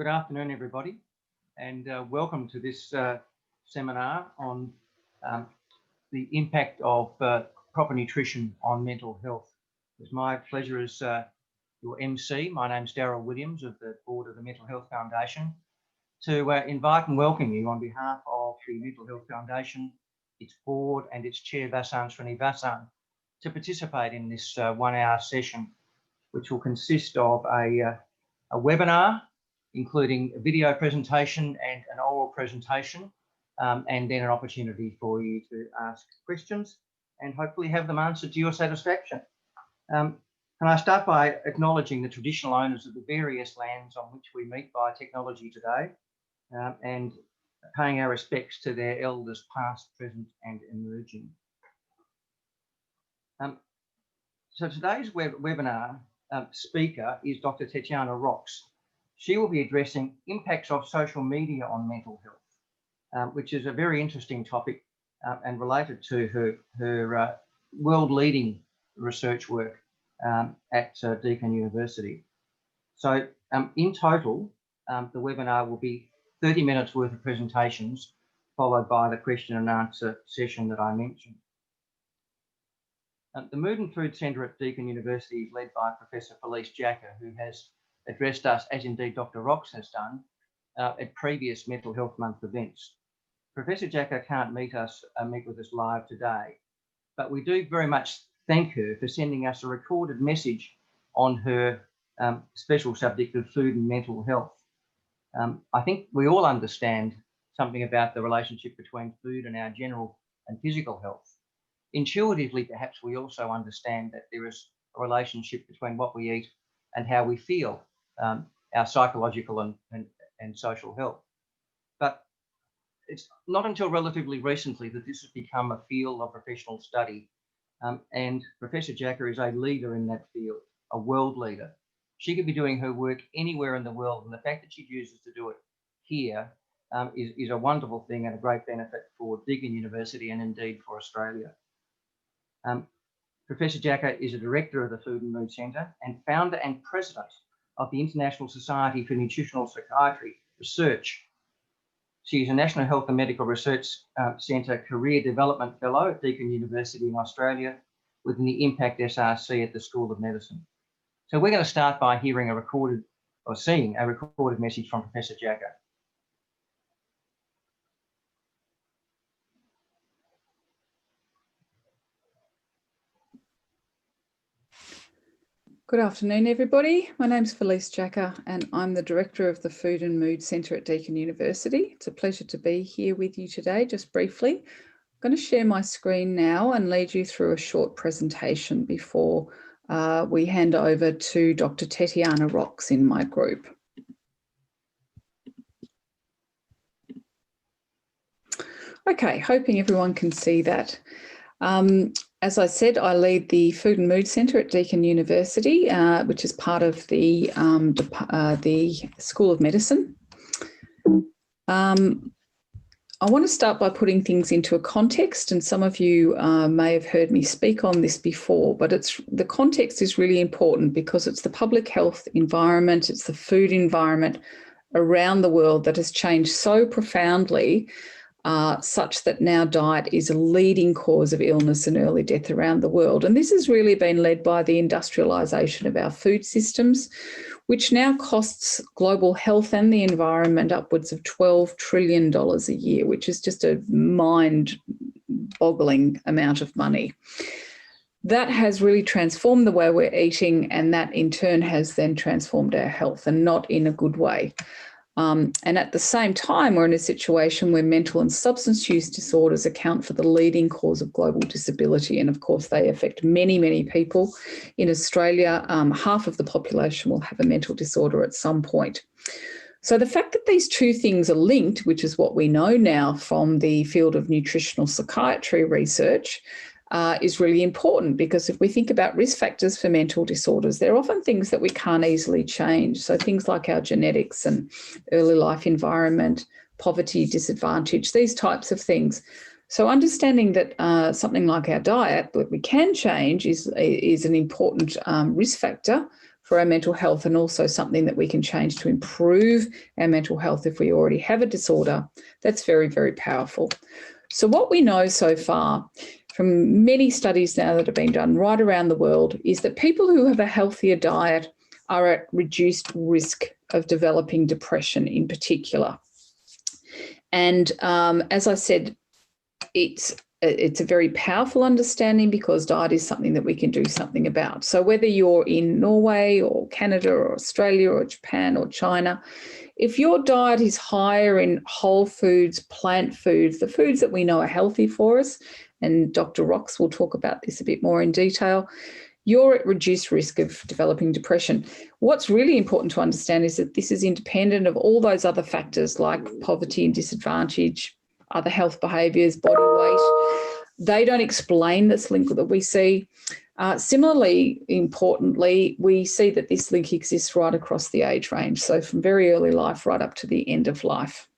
Good afternoon, everybody, and welcome to this seminar on the impact of proper nutrition on mental health. It's my pleasure as your MC. My name's Darryl Williams of the Board of the Mental Health Foundation to invite and welcome you on behalf of the Mental Health Foundation, its board and its chair, Vasant Srinivasan, to participate in this 1 hour session, which will consist of a webinar, including a video presentation and an oral presentation, and then an opportunity for you to ask questions and hopefully have them answered to your satisfaction. Can I start by acknowledging the traditional owners of the various lands on which we meet by technology today, and paying our respects to their elders past, present and emerging. So today's webinar speaker is Dr. Tetiana Rox. She will be addressing impacts of social media on mental health, which is a very interesting topic and related to her world-leading research work at Deakin University. So in total, the webinar will be 30 minutes worth of presentations, followed by the question and answer session that I mentioned. The Mood and Food Centre at Deakin University is led by Professor Felice Jacker, who has addressed us, as indeed Dr. Rox has done, at previous Mental Health Month events. Professor Jacker can't meet with us live today, but we do very much thank her for sending us a recorded message on her special subject of food and mental health. I think we all understand something about the relationship between food and our general and physical health. Intuitively, perhaps we also understand that there is a relationship between what we eat and how we feel, our psychological and social health. But it's not until relatively recently that this has become a field of professional study. And Professor Jacker is a leader in that field, a world leader. She could be doing her work anywhere in the world, and the fact that she chooses to do it here is a wonderful thing and a great benefit for Deakin University and indeed for Australia. Professor Jacker is a director of the Food and Mood Centre and founder and president of the International Society for Nutritional Psychiatry Research. She is a National Health and Medical Research Centre Career Development Fellow at Deakin University in Australia within the Impact SRC at the School of Medicine. So we're going to start by hearing seeing a recorded message from Professor Jacker. Good afternoon, everybody. My name's Felice Jacker and I'm the Director of the Food and Mood Centre at Deakin University. It's a pleasure to be here with you today, just briefly. I'm going to share my screen now and lead you through a short presentation before we hand over to Dr. Tetiana Rox in my group. Okay, hoping everyone can see that. As I said, I lead the Food and Mood Centre at Deakin University, which is part of the School of Medicine. I want to start by putting things into a context, and some of you may have heard me speak on this before, but the context is really important because it's the public health environment, it's the food environment around the world that has changed so profoundly, such that now diet is a leading cause of illness and early death around the world. And this has really been led by the industrialisation of our food systems, which now costs global health and the environment upwards of $12 trillion a year, which is just a mind-boggling amount of money. That has really transformed the way we're eating, and that in turn has then transformed our health, and not in a good way. And at the same time, we're in a situation where mental and substance use disorders account for the leading cause of global disability. And of course, they affect many, many people. In Australia, half of the population will have a mental disorder at some point. So the fact that these two things are linked, which is what we know now from the field of nutritional psychiatry research, is really important, because if we think about risk factors for mental disorders, they're often things that we can't easily change. So things like our genetics and early life environment, poverty, disadvantage, these types of things. So understanding that something like our diet that we can change is an important risk factor for our mental health, and also something that we can change to improve our mental health if we already have a disorder. That's very, very powerful. So what we know so far from many studies now that have been done right around the world is that people who have a healthier diet are at reduced risk of developing depression in particular. And as I said, it's a very powerful understanding because diet is something that we can do something about. So whether you're in Norway or Canada or Australia or Japan or China, if your diet is higher in whole foods, plant foods, the foods that we know are healthy for us, and Dr. Rox will talk about this a bit more in detail, you're at reduced risk of developing depression. What's really important to understand is that this is independent of all those other factors like poverty and disadvantage, other health behaviours, body weight. They don't explain this link that we see. Similarly, importantly, we see that this link exists right across the age range, so from very early life right up to the end of life.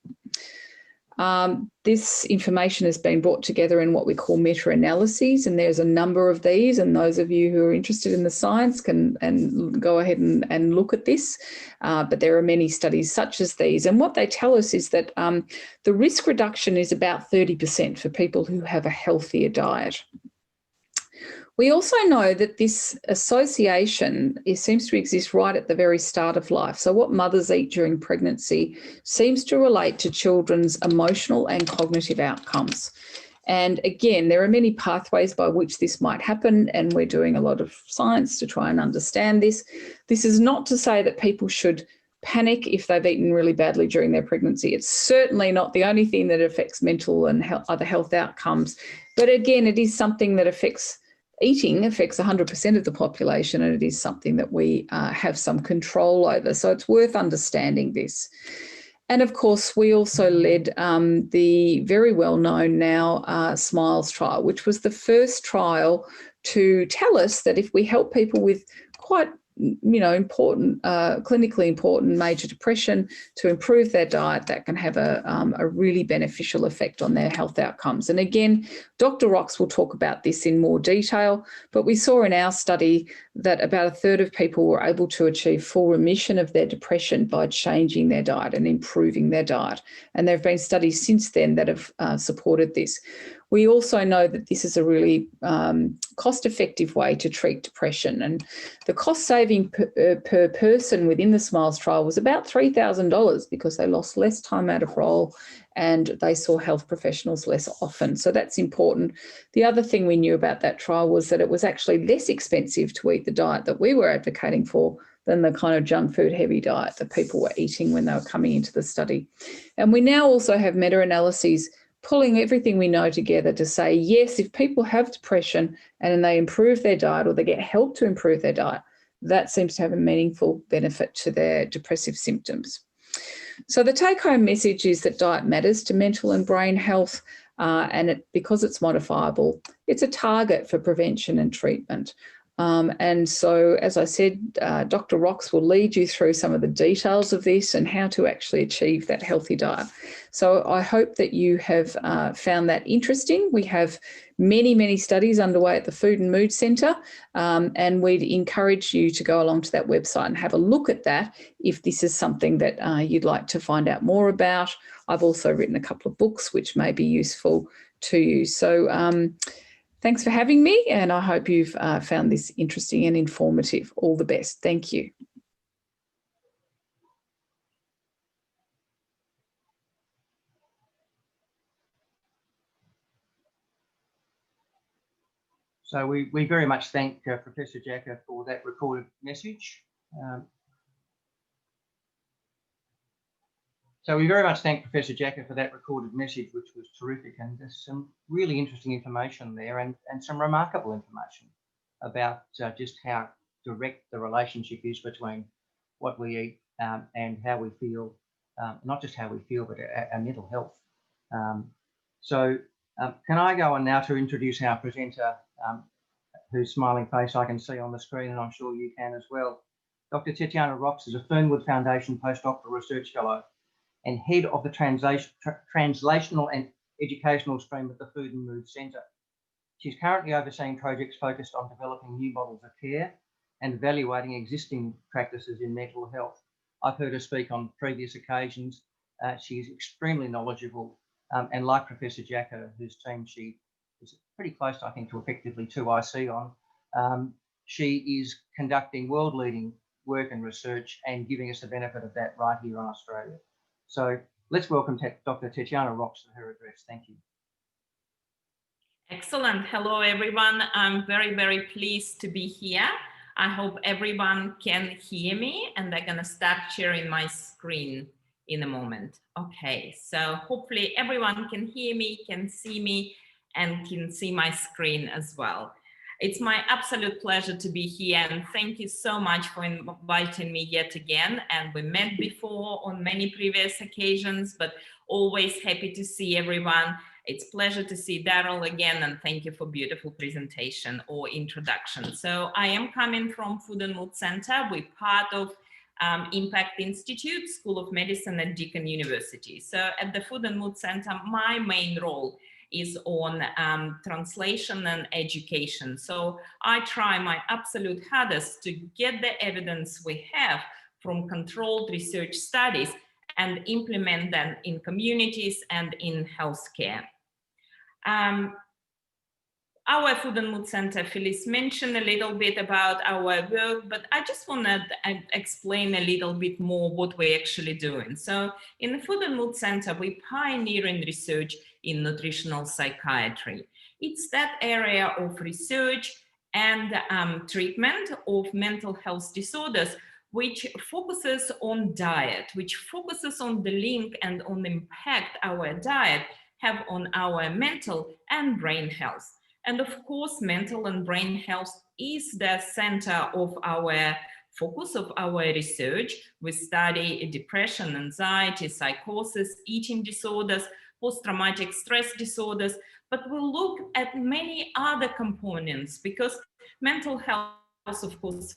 This information has been brought together in what we call meta-analyses, and there's a number of these, and those of you who are interested in the science can go ahead and look at this. But there are many studies such as these, and what they tell us is that the risk reduction is about 30% for people who have a healthier diet. We also know that this association seems to exist right at the very start of life. So what mothers eat during pregnancy seems to relate to children's emotional and cognitive outcomes. And again, there are many pathways by which this might happen, and we're doing a lot of science to try and understand this. This is not to say that people should panic if they've eaten really badly during their pregnancy. It's certainly not the only thing that affects mental and other health outcomes. But again, it is something that eating affects 100% of the population, and it is something that we have some control over. So it's worth understanding this. And of course, we also led the very well-known now SMILES trial, which was the first trial to tell us that if we help people with quite important, clinically important major depression to improve their diet, that can have a really beneficial effect on their health outcomes. And again, Dr. Rox will talk about this in more detail, but we saw in our study that about a third of people were able to achieve full remission of their depression by changing their diet and improving their diet. And there have been studies since then that have supported this. We also know that this is a really cost-effective way to treat depression, and the cost saving per person within the SMILES trial was about $3,000 because they lost less time out of role and they saw health professionals less often. So that's important. The other thing we knew about that trial was that it was actually less expensive to eat the diet that we were advocating for than the kind of junk food heavy diet that people were eating when they were coming into the study. And we now also have meta-analyses pulling everything we know together to say, yes, if people have depression and they improve their diet or they get help to improve their diet, that seems to have a meaningful benefit to their depressive symptoms. So the take-home message is that diet matters to mental and brain health, and because it's modifiable, it's a target for prevention and treatment. And so, as I said, Dr. Rox will lead you through some of the details of this and how to actually achieve that healthy diet. So I hope that you have found that interesting. We have many, many studies underway at the Food and Mood Centre, and we'd encourage you to go along to that website and have a look at that if this is something that you'd like to find out more about. I've also written a couple of books which may be useful to you. So thanks for having me, and I hope you've found this interesting and informative. All the best. Thank you. So we very much thank Professor Jacka for that recorded message. So we very much thank Professor Jacka for that recorded message, which was terrific. And there's some really interesting information there and some remarkable information about just how direct the relationship is between what we eat and how we feel, not just how we feel, but our mental health. Can I go on now to introduce our presenter, whose smiling face I can see on the screen, and I'm sure you can as well. Dr. Tetiana Rox is a Fernwood Foundation postdoctoral research fellow and head of the translational and educational stream at the Food and Mood Centre. She's currently overseeing projects focused on developing new models of care and evaluating existing practices in mental health. I've heard her speak on previous occasions. She's extremely knowledgeable, and like Professor Jacka, whose team she is pretty close, I think, to effectively 2IC on, she is conducting world-leading work and research and giving us the benefit of that right here in Australia. So let's welcome Dr. Tetiana Rox for her address. Thank you. Excellent. Hello, everyone. I'm very, very pleased to be here. I hope everyone can hear me, and I'm going to start sharing my screen in a moment. Okay, so hopefully everyone can hear me, can see me, and can see my screen as well. It's my absolute pleasure to be here, and thank you so much for inviting me yet again. And we met before on many previous occasions, but always happy to see everyone. It's a pleasure to see Daryl again, and thank you for beautiful presentation or introduction. So I am coming from Food and Mood Center. We're part of Impact Institute, School of Medicine at Deakin University. So at the Food and Mood Center, my main role is on translation and education. So I try my absolute hardest to get the evidence we have from controlled research studies and implement them in communities and in healthcare. Our Food and Mood Center, Phyllis mentioned a little bit about our work, but I just want to explain a little bit more what we're actually doing. So in the Food and Mood Center, we're pioneering research in nutritional psychiatry. It's that area of research and treatment of mental health disorders which focuses on diet, which focuses on the link and on the impact our diet have on our mental and brain health. And of course, mental and brain health is the center of our focus of our research. We study depression, anxiety, psychosis, eating disorders, post-traumatic stress disorders, but we look at many other components because mental health, of course,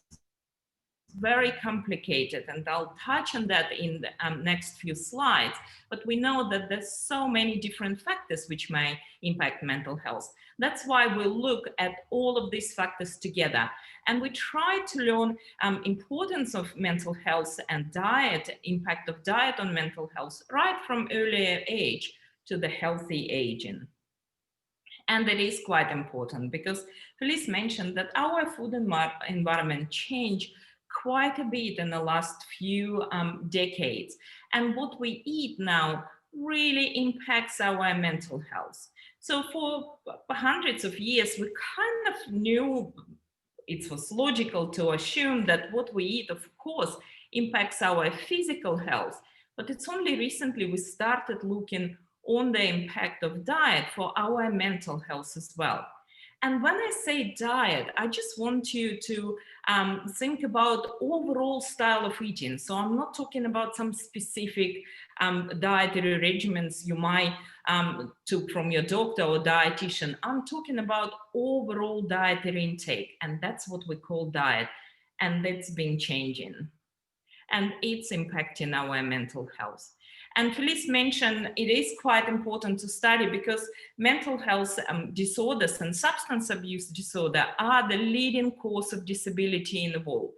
very complicated, and I'll touch on that in the next few slides, but we know that there's so many different factors which may impact mental health. That's why we look at all of these factors together, and we try to learn importance of mental health and diet, impact of diet on mental health, right from earlier age to the healthy aging. And it is quite important because Felice mentioned that our food environment changed quite a bit in the last few decades. And what we eat now really impacts our mental health. So for hundreds of years, we kind of knew it was logical to assume that what we eat, of course, impacts our physical health. But it's only recently we started looking on the impact of diet for our mental health as well. And when I say diet, I just want you to think about overall style of eating. So I'm not talking about some specific dietary regimens you might took from your doctor or dietitian. I'm talking about overall dietary intake, and that's what we call diet. And that's been changing. And it's impacting our mental health. And Felice mentioned it is quite important to study because mental health disorders and substance abuse disorder are the leading cause of disability in the world.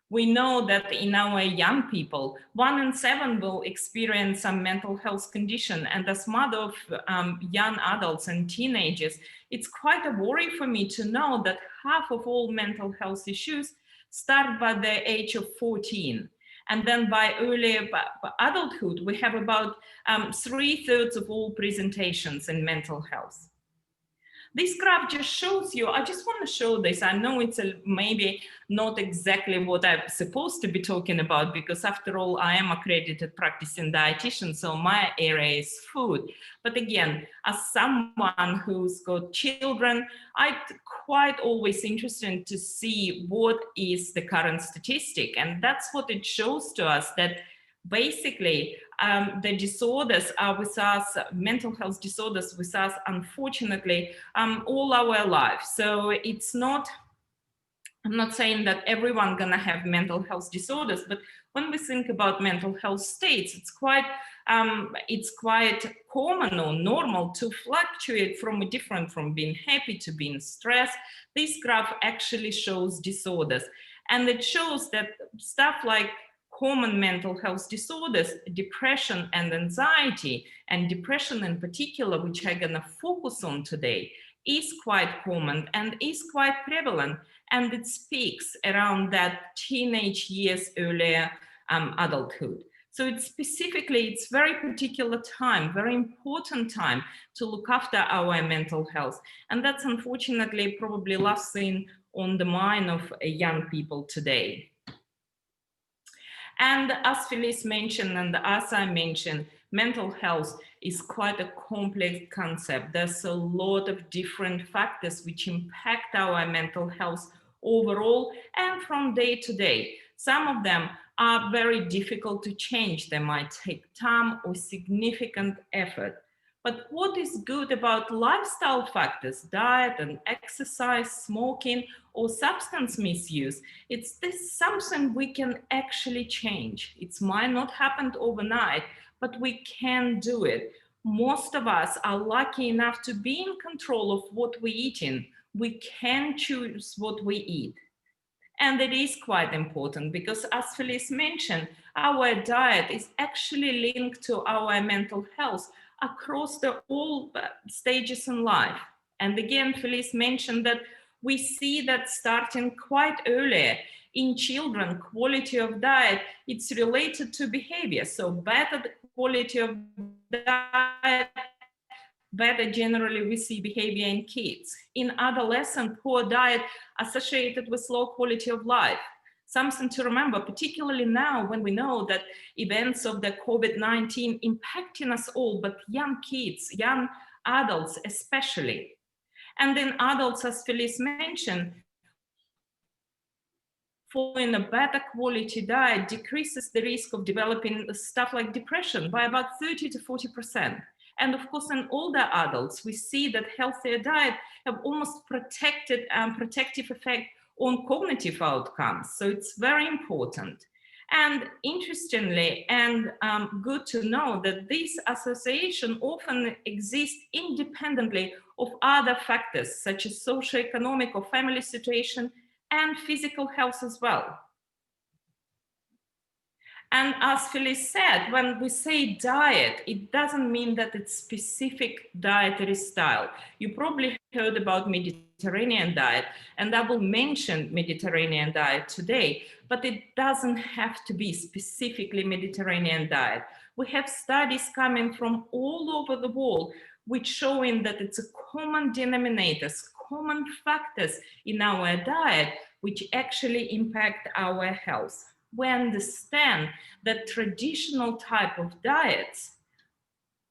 We know that in our young people, 1 in 7 will experience some mental health condition. And as mother of young adults and teenagers, it's quite a worry for me to know that half of all mental health issues start by the age of 14. And then by early adulthood, we have about 3/3 of all presentations in mental health. This graph just shows you, I just want to show this. I know it's maybe not exactly what I'm supposed to be talking about because after all, I am accredited practicing dietitian, so my area is food. But again, as someone who's got children, I'm quite always interested to see what is the current statistic. And that's what it shows to us, that basically, the disorders are with us, mental health disorders with us, unfortunately, all our lives. So it's not, I'm not saying that everyone gonna have mental health disorders, but when we think about mental health states, it's quite common or normal to fluctuate from being happy to being stressed. This graph actually shows disorders. And it shows that stuff like common mental health disorders, depression and anxiety, and depression in particular, which I'm gonna focus on today, is quite common and is quite prevalent, and it speaks around that teenage years, earlier adulthood. So it's very particular time, very important time to look after our mental health. And that's unfortunately probably last thing on the mind of young people today. And as Felice mentioned, and as I mentioned, mental health is quite a complex concept. There's a lot of different factors which impact our mental health overall and from day to day. Some of them are very difficult to change. They might take time or significant effort. But what is good about lifestyle factors, diet and exercise, smoking, or substance misuse, it's this something we can actually change. It might not happen overnight, but we can do it. Most of us are lucky enough to be in control of what we're eating. We can choose what we eat. And it is quite important because, as Felice mentioned, our diet is actually linked to our mental health across all stages in life. And again, Felice mentioned that we see that starting quite early in children, quality of diet, it's related to behavior. So better the quality of diet, better generally we see behavior in kids. In adolescent, poor diet associated with low quality of life. Something to remember, particularly now when we know that events of the COVID-19 impacting us all, but young kids, young adults especially. And then adults, as Felice mentioned, following a better quality diet decreases the risk of developing stuff like depression by about 30 to 40%. And of course, in older adults, we see that healthier diet have almost protective effect on cognitive outcomes. So it's very important. And interestingly, and good to know that this association often exists independently of other factors, such as socioeconomic or family situation and physical health as well. And as Felice said, when we say diet, it doesn't mean that it's specific dietary style. You probably heard about Mediterranean diet, and I will mention Mediterranean diet today, but it doesn't have to be specifically Mediterranean diet. We have studies coming from all over the world, which showing that it's a common denominators, common factors in our diet, which actually impact our health. We understand that traditional type of diets,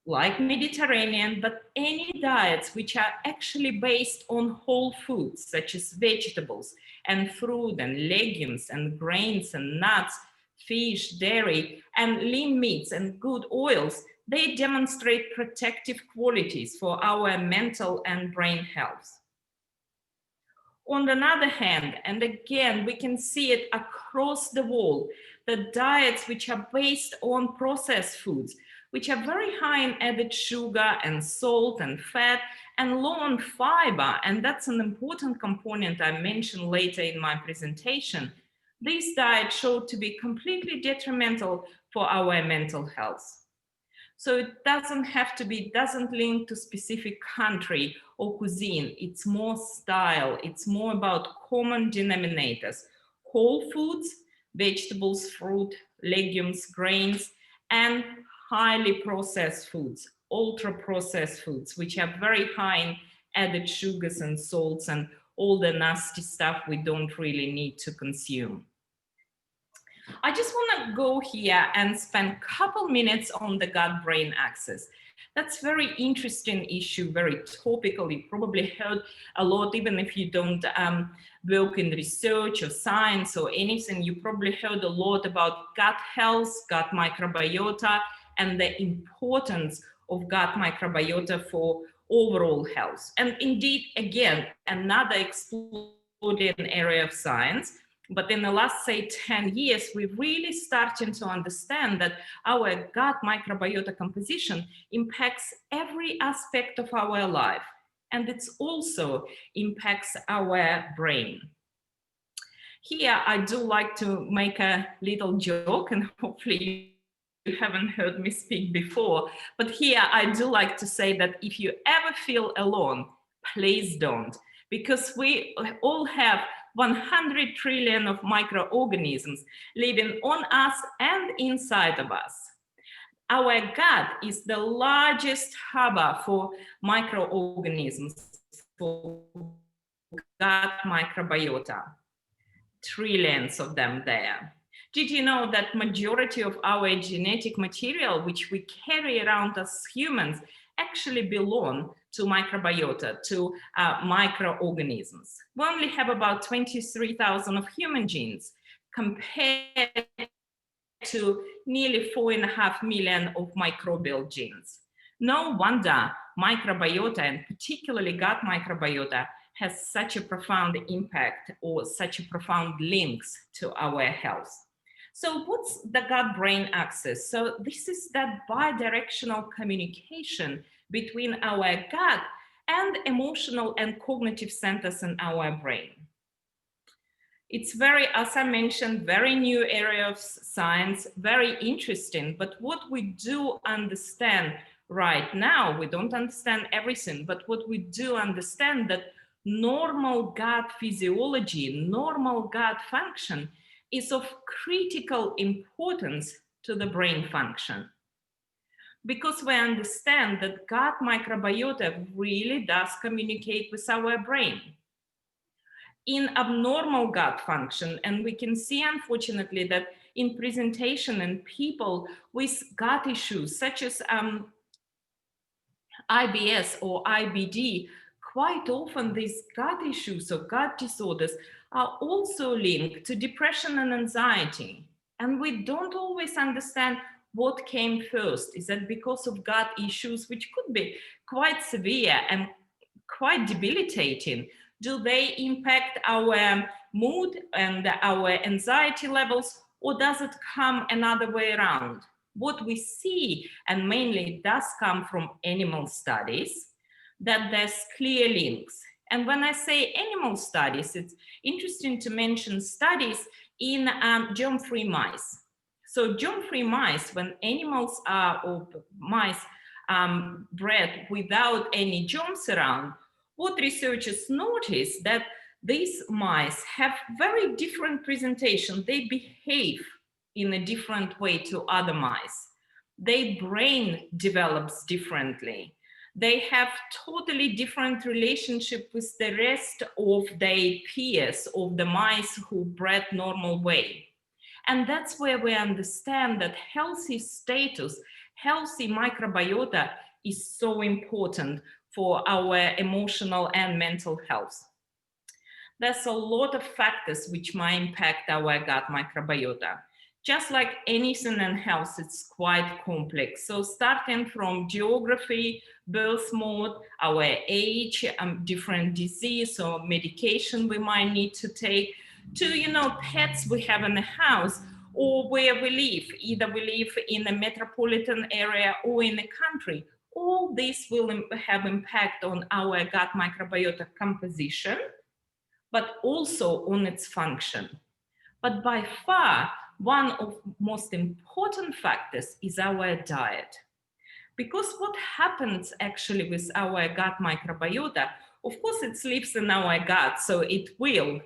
like Mediterranean, but any diets which are actually based on whole foods, such as vegetables and fruit and legumes and grains and nuts, fish, dairy, and lean meats and good oils, they demonstrate protective qualities for our mental and brain health. On the other hand, and again, we can see it across the world, the diets which are based on processed foods, which are very high in added sugar and salt and fat and low on fiber, and that's an important component I mentioned later in my presentation. These diets show to be completely detrimental for our mental health. So it doesn't have to be, doesn't link to specific country or cuisine. It's more style. It's more about common denominators. Whole foods, vegetables, fruit, legumes, grains, and highly processed foods, ultra processed foods, which are very high in added sugars and salts and all the nasty stuff we don't really need to consume. I just want to go here and spend a couple minutes on the gut-brain axis. That's very interesting issue, very topical. You probably heard a lot, even if you don't work in research or science or anything, you probably heard a lot about gut health, gut microbiota, and the importance of gut microbiota for overall health. And indeed, again, another exploding area of science. But in the last, say, 10 years, we're really starting to understand that our gut microbiota composition impacts every aspect of our life. And it also impacts our brain. Here, I do like to make a little joke, and hopefully you haven't heard me speak before, but here I do like to say that if you ever feel alone, please don't, because we all have 100 trillion of microorganisms living on us and inside of us. Our gut is the largest harbor for microorganisms, for gut microbiota. Trillions of them there. Did you know that majority of our genetic material, which we carry around as humans, actually belong to microbiota, to microorganisms? We only have about 23,000 of human genes compared to nearly 4.5 million of microbial genes. No wonder microbiota, and particularly gut microbiota, has such a profound impact or such a profound links to our health. So what's the gut-brain axis? So this is that bidirectional communication between our gut and emotional and cognitive centers in our brain. It's very, as I mentioned, very new area of science, very interesting, but what we do understand right now, we don't understand everything, but what we do understand that normal gut physiology, normal gut function is of critical importance to the brain function. Because we understand that gut microbiota really does communicate with our brain. In abnormal gut function, and we can see unfortunately that in presentation in people with gut issues such as IBS or IBD, quite often these gut issues or gut disorders are also linked to depression and anxiety. And we don't always understand what came first. Is that because of gut issues, which could be quite severe and quite debilitating? Do they impact our mood and our anxiety levels, or does it come another way around? What we see, and mainly does come from animal studies, that there's clear links. And when I say animal studies, it's interesting to mention studies in germ-free mice. So germ-free mice, when animals are, or mice bred without any germs around, what researchers notice that these mice have very different presentation. They behave in a different way to other mice. Their brain develops differently. They have totally different relationship with the rest of their peers, of the mice who bred normal way. And that's where we understand that healthy status, healthy microbiota is so important for our emotional and mental health. There's a lot of factors which might impact our gut microbiota. Just like anything in health, it's quite complex. So starting from geography, birth mode, our age, different disease or medication we might need to take, to, pets we have in the house, or where we live. Either we live in a metropolitan area or in a country. All this will have impact on our gut microbiota composition, but also on its function. But by far, one of the most important factors is our diet. Because what happens actually with our gut microbiota, of course it lives in our gut, so it will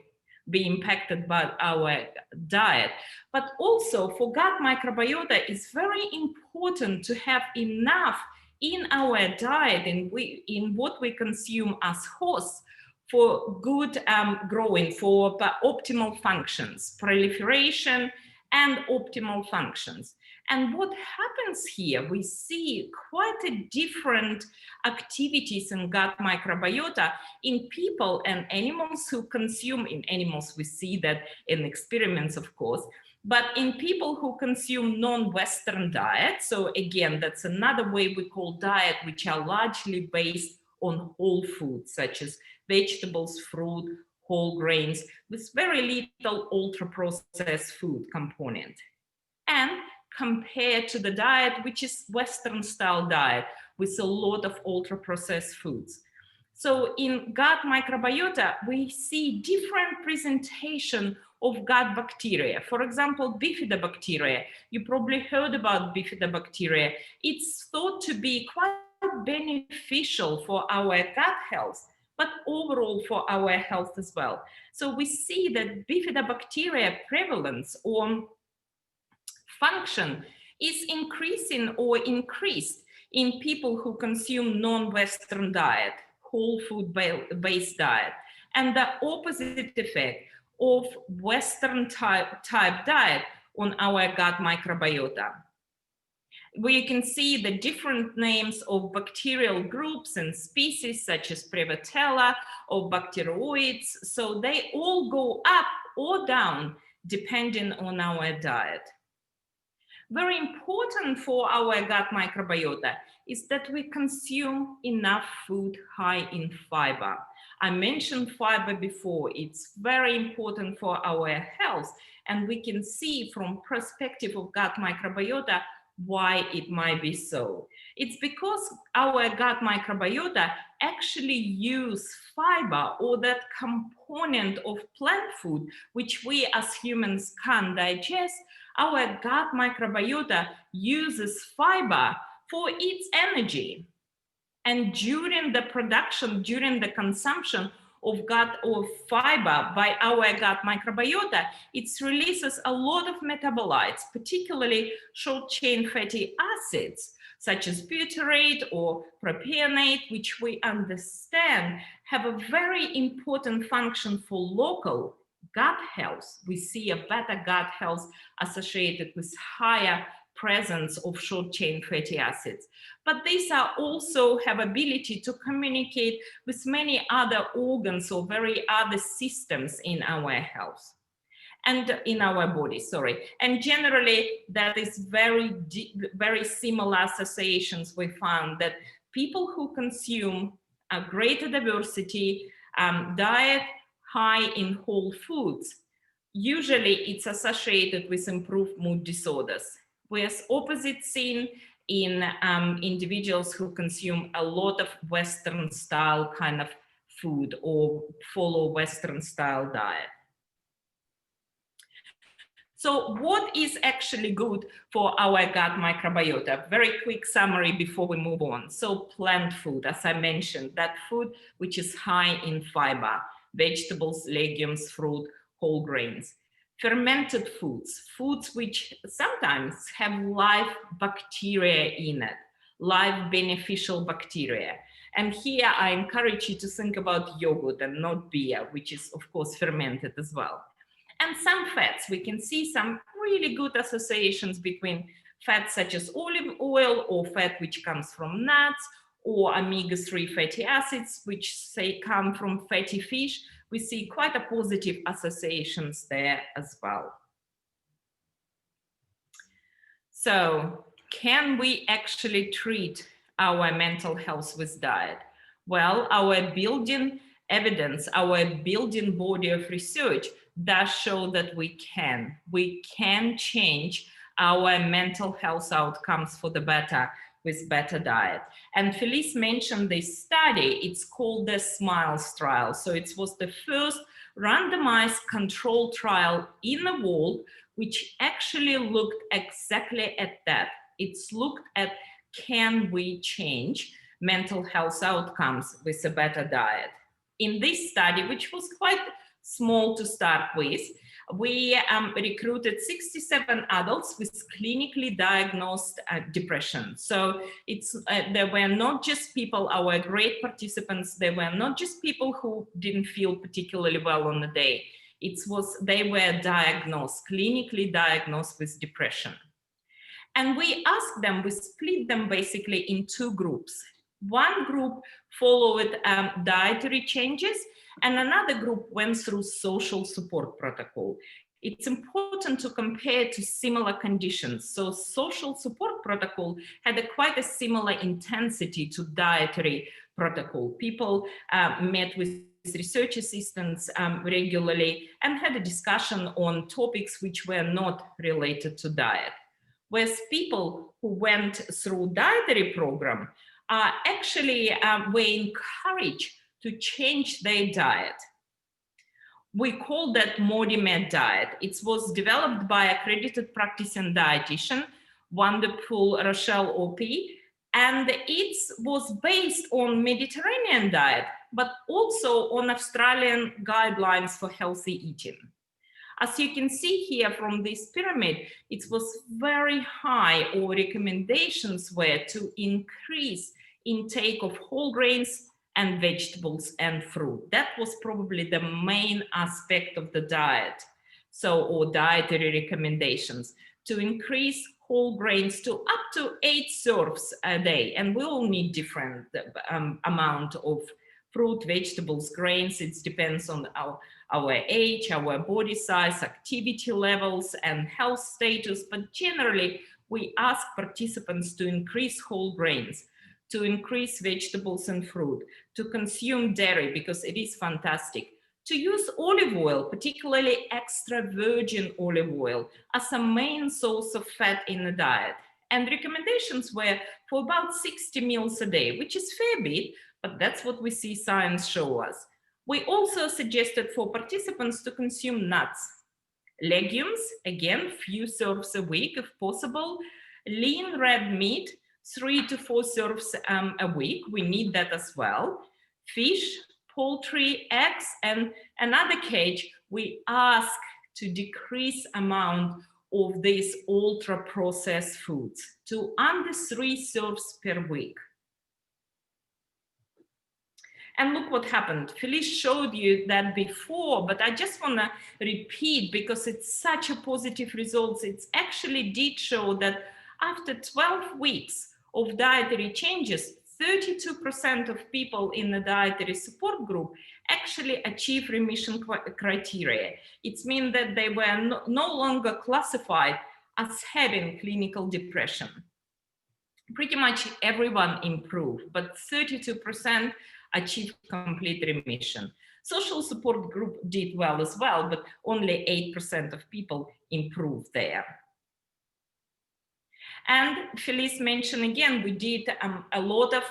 be impacted by our diet. But also for gut microbiota, it's very important to have enough in our diet and in what we consume as hosts for good growing, for optimal functions, proliferation and optimal functions. And what happens here, we see quite a different activities in gut microbiota in people and animals who consume. In animals, we see that in experiments, of course, but in people who consume non-Western diet. So again, that's another way we call diet, which are largely based on whole foods, such as vegetables, fruit, whole grains, with very little ultra-processed food component. And compared to the diet, which is Western style diet with a lot of ultra-processed foods. So in gut microbiota, we see different presentation of gut bacteria. For example, bifidobacteria. You probably heard about bifidobacteria. It's thought to be quite beneficial for our gut health, but overall for our health as well. So we see that bifidobacteria prevalence or function is increasing or increased in people who consume non-Western diet, whole food based diet, and the opposite effect of Western type diet on our gut microbiota. We can see the different names of bacterial groups and species such as Prevotella or bacteroids. So they all go up or down depending on our diet. Very important for our gut microbiota is that we consume enough food high in fiber. I mentioned fiber before. It's very important for our health, and we can see from perspective of gut microbiota why it might be so. It's because our gut microbiota actually use fiber, or that component of plant food which we as humans can't digest. Our gut microbiota uses fiber for its energy. And during the production, during the consumption of fiber by our gut microbiota, it releases a lot of metabolites, particularly short-chain fatty acids, such as butyrate or propionate, which we understand have a very important function for local gut health. We see a better gut health associated with higher presence of short-chain fatty acids. But these are also have ability to communicate with many other organs or very other systems in our health and in our body, sorry. And generally, that is very similar associations we found that people who consume a greater diversity diet high in whole foods, usually it's associated with improved mood disorders. Whereas opposite seen in individuals who consume a lot of Western style kind of food or follow Western style diet. So what is actually good for our gut microbiota? Very quick summary before we move on. So plant food, as I mentioned, that food which is high in fiber, vegetables, legumes, fruit, whole grains. Fermented foods, foods which sometimes have live bacteria in it, live beneficial bacteria. And here I encourage you to think about yogurt and not beer, which is of course fermented as well. And some fats, we can see some really good associations between fats such as olive oil or fat which comes from nuts or omega-3 fatty acids, which say come from fatty fish. We see quite a positive associations there as well. So can we actually treat our mental health with diet? Well, our building evidence, our building body of research does show that we can. We can change our mental health outcomes for the better with better diet. And Felice mentioned this study. It's called the SMILES trial. So it was the first randomized controlled trial in the world which actually looked exactly at that. It's looked at, can we change mental health outcomes with a better diet? In this study, which was quite small to start with, we recruited 67 adults with clinically diagnosed depression. So there were not just people, our great participants, they were not just people who didn't feel particularly well on the day. They were diagnosed, clinically diagnosed with depression. And we asked them, we split them basically in two groups. One group followed dietary changes, and another group went through social support protocol. It's important to compare to similar conditions. So social support protocol had quite a similar intensity to dietary protocol. People met with research assistants regularly and had a discussion on topics which were not related to diet. Whereas people who went through dietary program actually were encouraged to change their diet. We call that ModiMed diet. It was developed by accredited practicing dietitian, wonderful Rochelle O.P., and it was based on Mediterranean diet, but also on Australian guidelines for healthy eating. As you can see here from this pyramid, it was very high, or recommendations were to increase intake of whole grains and vegetables and fruit. That was probably the main aspect of the diet. So, or dietary recommendations, to increase whole grains to up to 8 serves a day. And we all need different amount of fruit, vegetables, grains. It depends on our age, our body size, activity levels, and health status. But generally, we ask participants to increase whole grains, to increase vegetables and fruit, to consume dairy because it is fantastic, to use olive oil, particularly extra virgin olive oil, as a main source of fat in the diet. And recommendations were for about 60 meals a day, which is a fair bit, but that's what we see science show us. We also suggested for participants to consume nuts, legumes, again, few serves a week if possible, lean red meat, 3 to 4 serves a week. We need that as well. Fish, poultry, eggs, and another cage, we ask to decrease amount of these ultra processed foods to under 3 serves per week. And look what happened. Felice showed you that before, but I just want to repeat because it's such a positive result. It actually did show that after 12 weeks of dietary changes, 32% of people in the dietary support group actually achieve remission criteria. It means that they were no longer classified as having clinical depression. Pretty much everyone improved, but 32% achieved complete remission. Social support group did well as well, but only 8% of people improved there. And Felice mentioned again, we did a lot of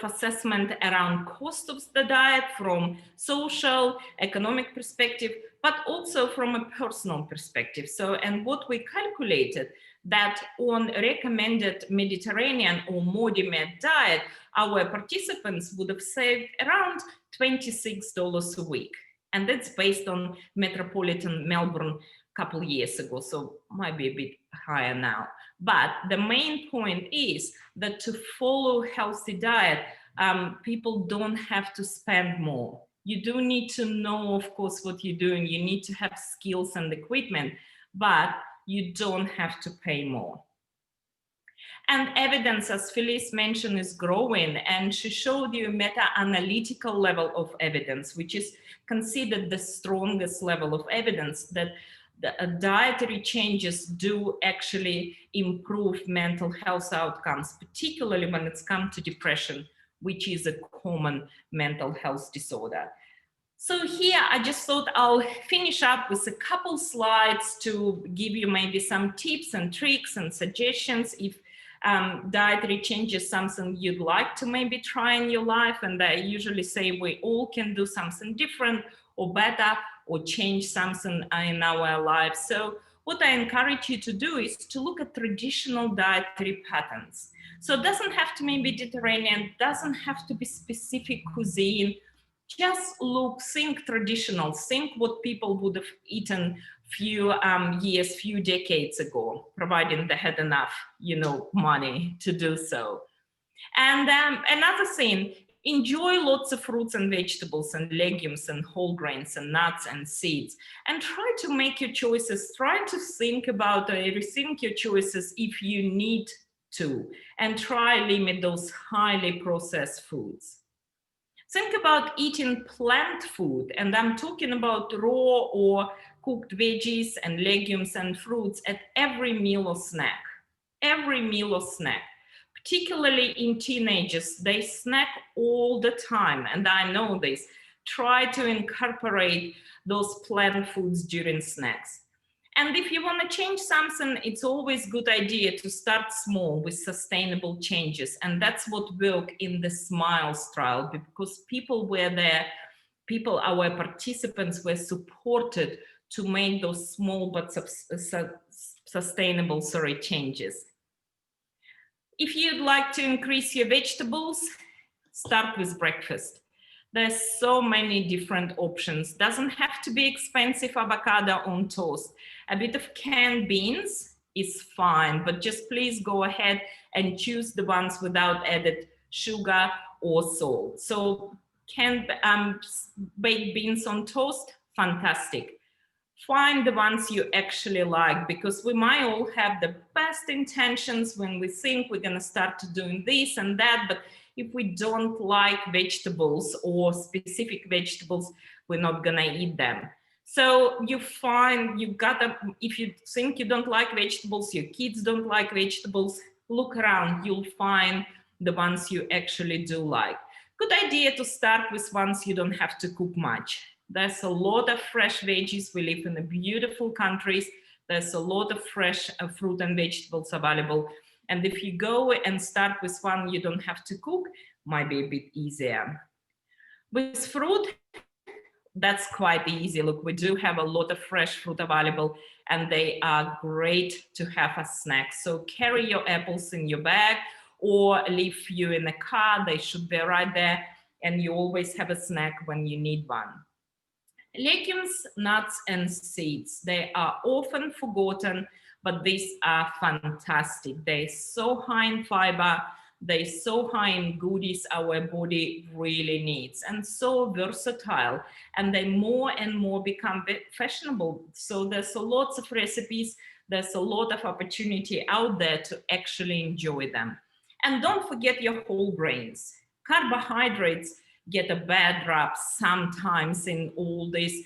assessment around cost of the diet from social, economic perspective, but also from a personal perspective. So, and what we calculated that on recommended Mediterranean or ModiMed diet, our participants would have saved around $26 a week. And that's based on metropolitan Melbourne a couple years ago, so might be a bit higher now. But the main point is that to follow healthy diet, people don't have to spend more. You do need to know, of course, what you're doing. You need to have skills and equipment, but you don't have to pay more. And evidence, as Felice mentioned, is growing, and she showed you a meta-analytical level of evidence, which is considered the strongest level of evidence that the dietary changes do actually improve mental health outcomes, particularly when it's come to depression, which is a common mental health disorder. So here, I just thought I'll finish up with a couple slides to give you maybe some tips and tricks and suggestions if dietary change is something you'd like to maybe try in your life. And I usually say we all can do something different or better or change something in our lives. So what I encourage you to do is to look at traditional dietary patterns. So it doesn't have to be Mediterranean, doesn't have to be specific cuisine. Just think traditional, think what people would have eaten few decades ago, providing they had enough, money to do so. And another thing, enjoy lots of fruits and vegetables and legumes and whole grains and nuts and seeds, and try to make your choices, try to think about rethink your choices if you need to, and try limit those highly processed foods. Think about eating plant food, and I'm talking about raw or cooked veggies and legumes and fruits at every meal or snack. Every meal or snack. Particularly in teenagers, they snack all the time, and I know this. Try to incorporate those plant foods during snacks. And if you want to change something, it's always a good idea to start small with sustainable changes. And that's what worked in the SMILES trial, because people were there, people, our participants, were supported to make those small but sustainable changes. If you'd like to increase your vegetables, start with breakfast. There's so many different options. Doesn't have to be expensive avocado on toast. A bit of canned beans is fine, but just please go ahead and choose the ones without added sugar or salt. So canned baked beans on toast, fantastic. Find the ones you actually like, because we might all have the best intentions when we think we're going to start doing this and that, but if we don't like vegetables or specific vegetables, we're not going to eat them. So you find if you think you don't like vegetables, your kids don't like vegetables, look around, you'll find the ones you actually do like. Good idea to start with ones you don't have to cook much. There's a lot of fresh veggies. We live in a beautiful countries. There's a lot of fresh fruit and vegetables available. And if you go and start with one you don't have to cook, might be a bit easier. With fruit, that's quite easy. Look, we do have a lot of fresh fruit available, and they are great to have as snacks. So carry your apples in your bag or leave you in the car. They should be right there, and you always have a snack when you need one. Legumes, nuts, and seeds. They are often forgotten, but these are fantastic. They're so high in fiber. They're so high in goodies our body really needs, and so versatile. And they more and more become fashionable. So there's lots of recipes. There's a lot of opportunity out there to actually enjoy them. And don't forget your whole grains. Carbohydrates get a bad rap sometimes in all these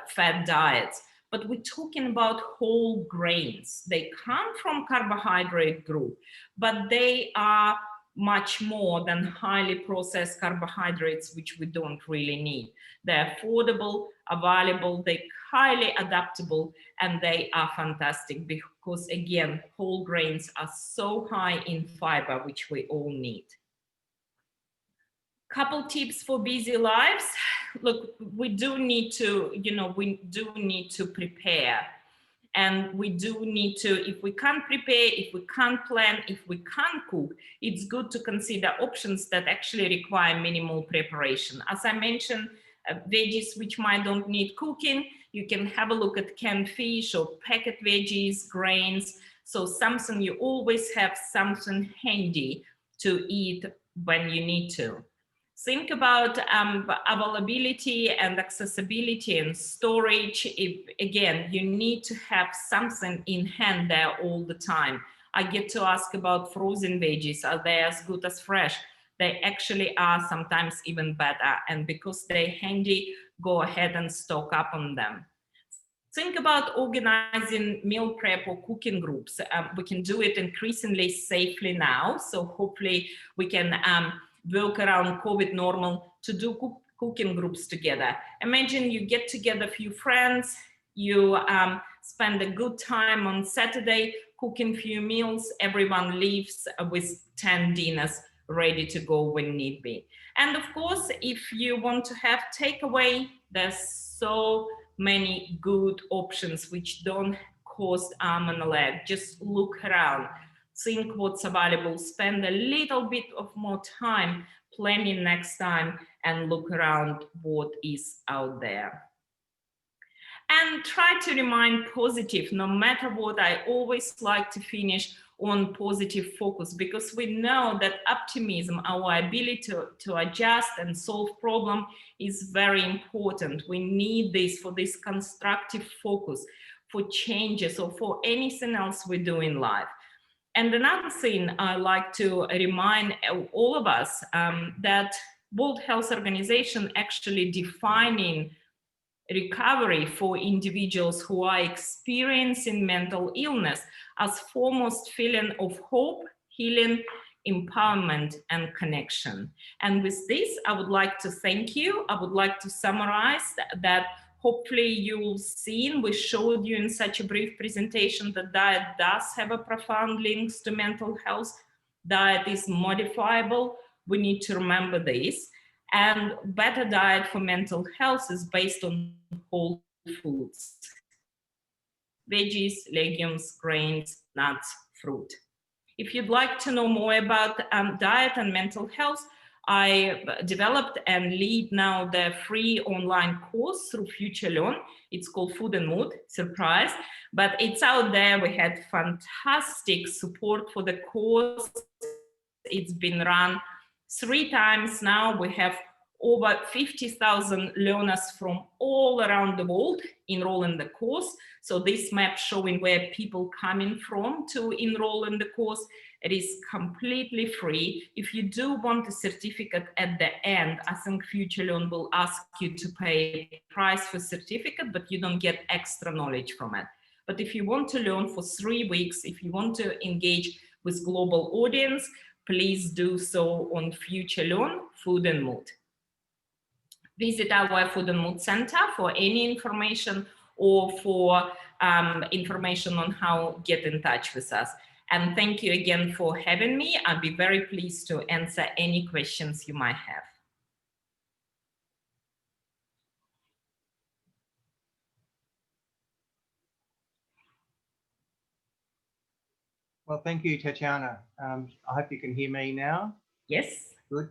fat diets, but we're talking about whole grains. They come from carbohydrate group, but they are much more than highly processed carbohydrates, which we don't really need. They're affordable, available, they're highly adaptable, and they are fantastic because, again, whole grains are so high in fiber, which we all need. Couple tips for busy lives. Look, we do need to, prepare. And we do need to, if we can't prepare, if we can't plan, if we can't cook, it's good to consider options that actually require minimal preparation. As I mentioned, veggies which might don't need cooking, you can have a look at canned fish or packet veggies, grains. So something you always have something handy to eat when you need to. Think about availability and accessibility and storage. Again, you need to have something in hand there all the time. I get to ask about frozen veggies. Are they as good as fresh? They actually are sometimes even better. And because they're handy, go ahead and stock up on them. Think about organizing meal prep or cooking groups. We can do it increasingly safely now. So hopefully we can work around COVID normal to do cooking groups together. Imagine you get together a few friends, you spend a good time on Saturday, cooking few meals, everyone leaves with 10 dinners ready to go when need be. And of course, if you want to have takeaway, there's so many good options which don't cost arm and a leg. Just look around. Think what's available, spend a little bit of more time planning next time and look around what is out there. And try to remain positive, no matter what. I always like to finish on positive focus, because we know that optimism, our ability to adjust and solve problems, is very important. We need this for this constructive focus, for changes or for anything else we do in life. And another thing I like to remind all of us that World Health Organization actually defining recovery for individuals who are experiencing mental illness as foremost feeling of hope, healing, empowerment, and connection. And with this, I would like to thank you. I would like to summarize that hopefully you've seen, we showed you in such a brief presentation that diet does have a profound links to mental health. Diet is modifiable. We need to remember this. And better diet for mental health is based on whole foods, veggies, legumes, grains, nuts, fruit. If you'd like to know more about diet and mental health, I developed and lead now the free online course through FutureLearn. It's called Food and Mood, surprise, but it's out there. We had fantastic support for the course. It's been run 3 times now. We have over 50,000 learners from all around the world enroll in the course. So this map showing where people coming from to enroll in the course. It is completely free. If you do want a certificate at the end, I think FutureLearn will ask you to pay a price for certificate, but you don't get extra knowledge from it. But if you want to learn for 3 weeks, if you want to engage with global audience, please do so on FutureLearn, Food and Mood. Visit our Food and Mood Center for any information or for information on how get in touch with us. And thank you again for having me. I'll be very pleased to answer any questions you might have. Well, thank you, Tatiana. I hope you can hear me now. Yes. Good.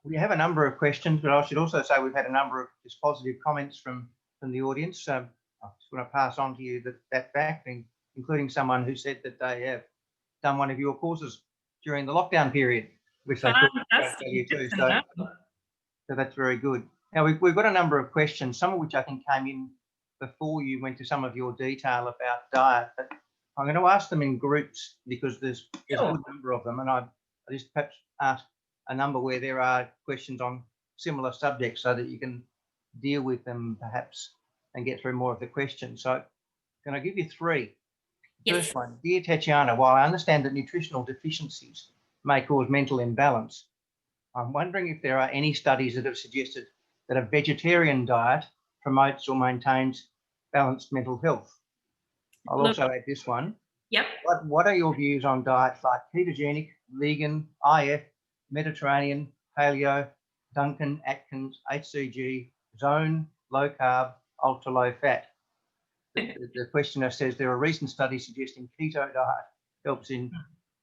We have a number of questions, but I should also say we've had a number of just positive comments from the audience. I just want to pass on to you that fact, including someone who said that they have done one of your courses during the lockdown period, which they thought was value too. So that's very good. Now we've got a number of questions, some of which I think came in before you went to some of your detail about diet, but I'm going to ask them in groups because there's a good number of them, and I just perhaps ask a number where there are questions on similar subjects so that you can deal with them perhaps and get through more of the questions. So can I give you 3? Yes. First one, dear Tatiana, while I understand that nutritional deficiencies may cause mental imbalance, I'm wondering if there are any studies that have suggested that a vegetarian diet promotes or maintains balanced mental health. I'll also add this one. Yep. What are your views on diets like ketogenic, vegan, IF, Mediterranean, paleo, Duncan, Atkins, HCG, zone, low carb, ultra low fat? The questioner says there are recent studies suggesting keto diet helps in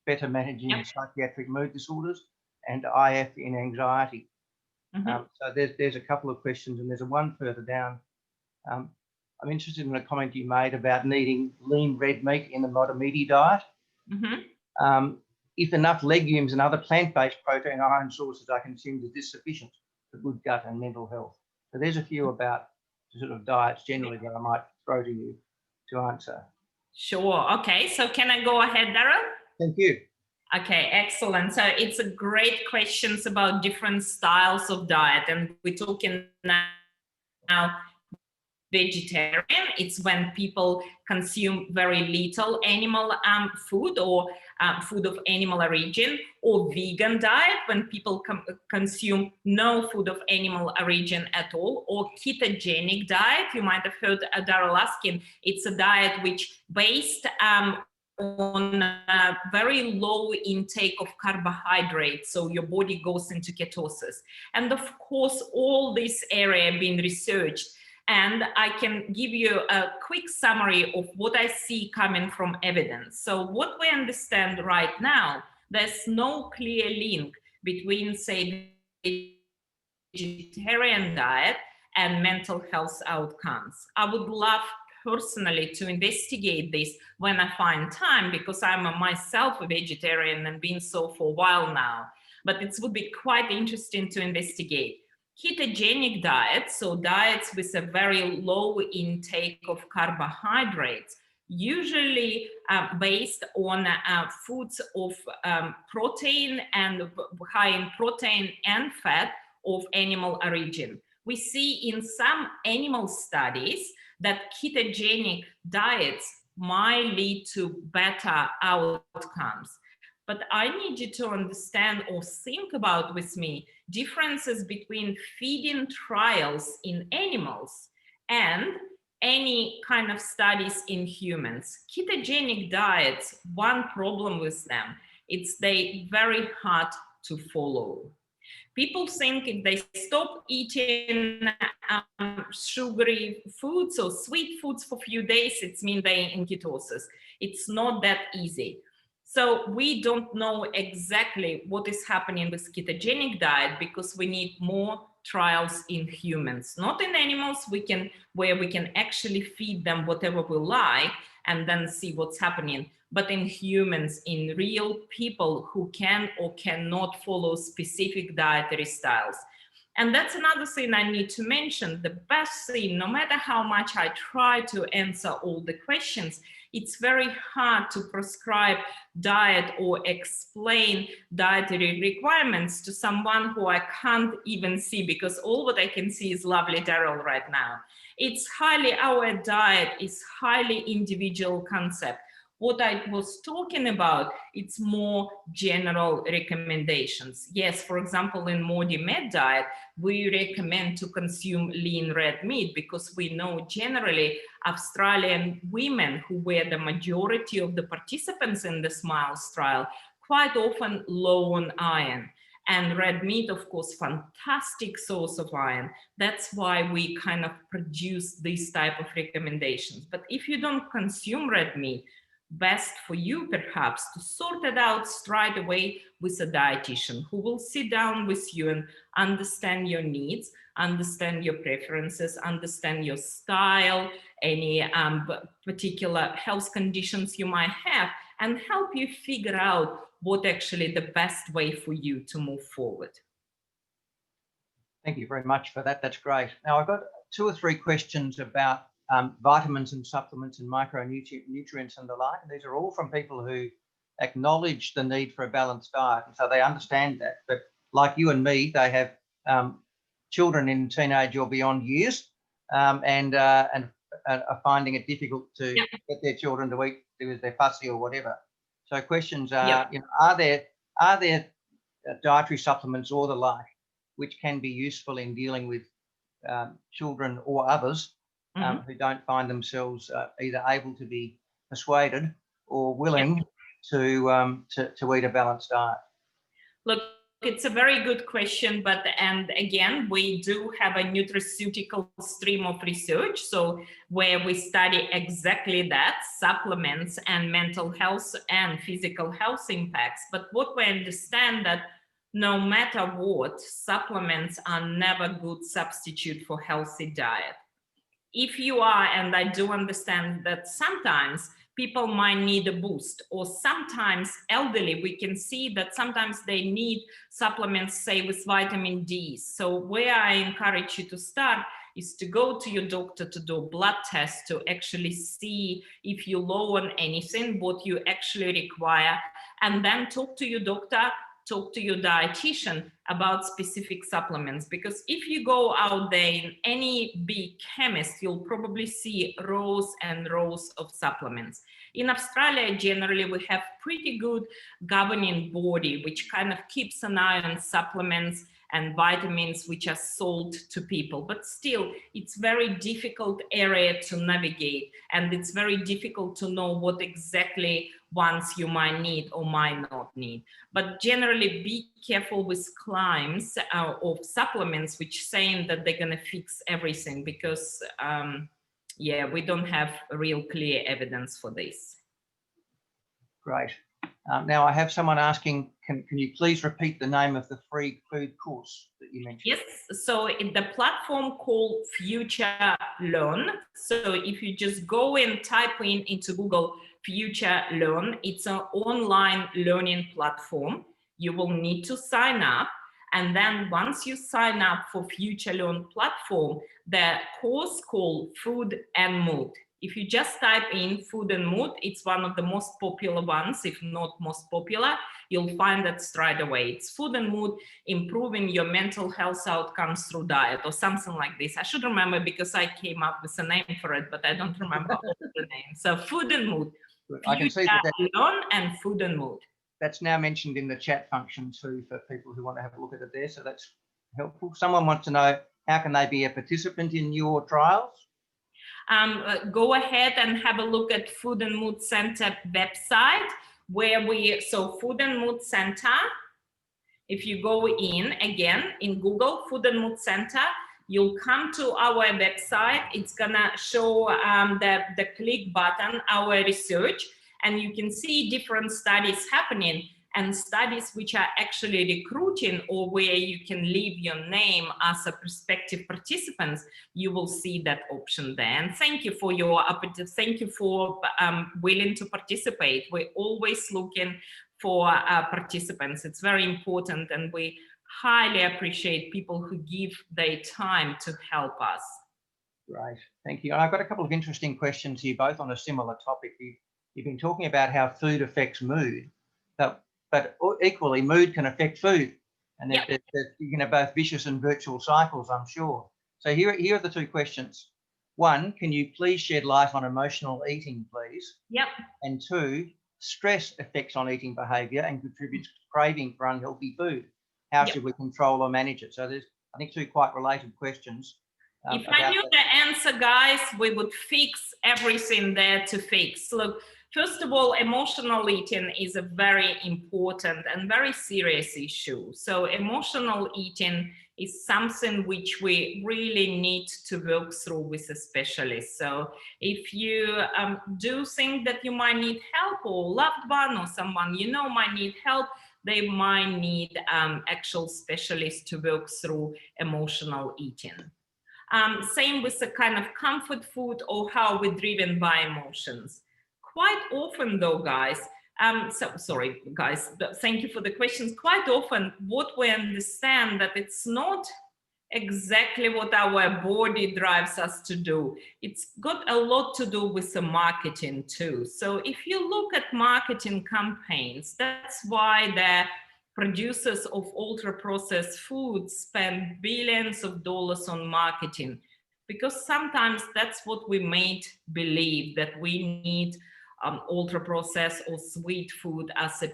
better managing psychiatric mood disorders and IF in anxiety. So there's a couple of questions, and there's one further down. I'm interested in a comment you made about needing lean red meat in the Modamidi diet. If enough legumes and other plant-based protein iron sources are consumed, is this sufficient for good gut and mental health? So there's a few about sort of diets generally that I might throw to you to answer. Sure. Okay. So can I go ahead, Darren? Thank you. Okay, excellent. So it's a great questions about different styles of diet, and we're talking now vegetarian. It's when people consume very little animal food or food of animal origin, or vegan diet when people consume no food of animal origin at all, or ketogenic diet. You might have heard Daryl asking. It's a diet which based on a very low intake of carbohydrates, so your body goes into ketosis. And of course, all this area being researched, and I can give you a quick summary of what I see coming from evidence. So what we understand right now, there's no clear link between, say, vegetarian diet and mental health outcomes. I would love personally to investigate this when I find time, because I'm myself a vegetarian and been so for a while now, but it would be quite interesting to investigate. Ketogenic diets, so diets with a very low intake of carbohydrates, usually based on foods of protein and high in protein and fat of animal origin. We see in some animal studies that ketogenic diets might lead to better outcomes. But I need you to understand or think about with me differences between feeding trials in animals and any kind of studies in humans. Ketogenic diets, one problem with them, it's they very hard to follow. People think if they stop eating sugary foods or sweet foods for a few days, it means they're in ketosis. It's not that easy. So we don't know exactly what is happening with ketogenic diet because we need more trials in humans, not in animals. Where we can actually feed them whatever we like and then see what's happening. But in humans, in real people who can or cannot follow specific dietary styles. And that's another thing I need to mention. The best thing, no matter how much I try to answer all the questions, it's very hard to prescribe diet or explain dietary requirements to someone who I can't even see, because all what I can see is lovely Daryl right now. Our diet is highly individual concept. What I was talking about, it's more general recommendations. Yes, for example, in MODI-MED diet, we recommend to consume lean red meat because we know generally Australian women, who were the majority of the participants in the SMILES trial, quite often low on iron. And red meat, of course, fantastic source of iron. That's why we kind of produce this type of recommendations. But if you don't consume red meat, best for you perhaps to sort it out straight away with a dietitian who will sit down with you and understand your needs, understand your preferences, understand your style, any particular health conditions you might have, and help you figure out what actually the best way for you to move forward. Thank you very much for that. That's great. Now, I've got 2 or 3 questions about vitamins and supplements and micronutrients and the like. And these are all from people who acknowledge the need for a balanced diet. And so they understand that. But like you and me, they have children in teenage or beyond years and are finding it difficult to get their children to eat because they're fussy or whatever. So questions are, are there dietary supplements or the like which can be useful in dealing with children or others who don't find themselves either able to be persuaded or willing to eat a balanced diet? Look, it's a very good question, and again, we do have a nutraceutical stream of research, so where we study exactly that, supplements and mental health and physical health impacts. But what we understand that no matter what, supplements are never a good substitute for healthy diet. If you are, and I do understand that sometimes people might need a boost, or sometimes elderly, we can see that sometimes they need supplements, say with vitamin D. So where I encourage you to start is to go to your doctor to do a blood test to actually see if you're low on anything, what you actually require, and then talk to your doctor, talk to your dietitian about specific supplements. Because if you go out there in any big chemist, you'll probably see rows and rows of supplements. In Australia, generally, we have pretty good governing body, which kind of keeps an eye on supplements and vitamins which are sold to people. But still, it's very difficult area to navigate, and it's very difficult to know what exactly ones you might need or might not need. But generally, be careful with claims of supplements which saying that they're gonna fix everything, because we don't have real clear evidence for this. Great. Now I have someone asking, can you please repeat the name of the free food course that you mentioned? Yes, so in the platform called Future Learn. So if you just go and type into Google Future Learn, it's an online learning platform. You will need to sign up. And then once you sign up for Future Learn platform, the course called Food and Mood. If you just type in food and mood, it's one of the most popular ones, if not most popular. You'll find that straight away. It's food and mood, improving your mental health outcomes through diet, or something like this. I should remember because I came up with a name for it, but I don't remember all the names. So food and mood. I can see that Learn and food and mood. That's now mentioned in the chat function too for people who want to have a look at it there. So that's helpful. Someone wants to know, how can they be a participant in your trials? Go ahead and have a look at Food and Mood Center website, where Food and Mood Center, If you go in Google Food and Mood Center, you'll come to our website. It's gonna show the click button, our research, and you can see different studies happening, and studies which are actually recruiting, or where you can leave your name as a prospective participant. You will see that option there. And thank you for your thank you for willing to participate. We're always looking for participants. It's very important, and we highly appreciate people who give their time to help us. Great, thank you. I've got a couple of interesting questions here, both on a similar topic. You've been talking about how food affects mood, but equally mood can affect food, and Yep. you can have both vicious and virtual cycles, I'm sure. So here are the two questions. One, can you please shed light on emotional eating, please? Yep. And two, stress effects on eating behaviour and contributes to craving for unhealthy food. How should we control or manage it? So there's, I think, two quite related questions. If I knew the answer, guys, we would fix everything there to fix. Look, first of all, emotional eating is a very important and very serious issue. So emotional eating is something which we really need to work through with a specialist. So if you do think that you might need help, or loved one or someone you know might need help, they might need actual specialists to work through emotional eating. Same with the kind of comfort food, or how we're driven by emotions. Quite often though, guys, sorry guys, thank you for the questions. Quite often what we understand that it's not exactly what our body drives us to do. It's got a lot to do with the marketing too. So if you look at marketing campaigns, that's why the producers of ultra-processed foods spend billions of dollars on marketing, because sometimes that's what we made believe, that we need ultra-processed or sweet food as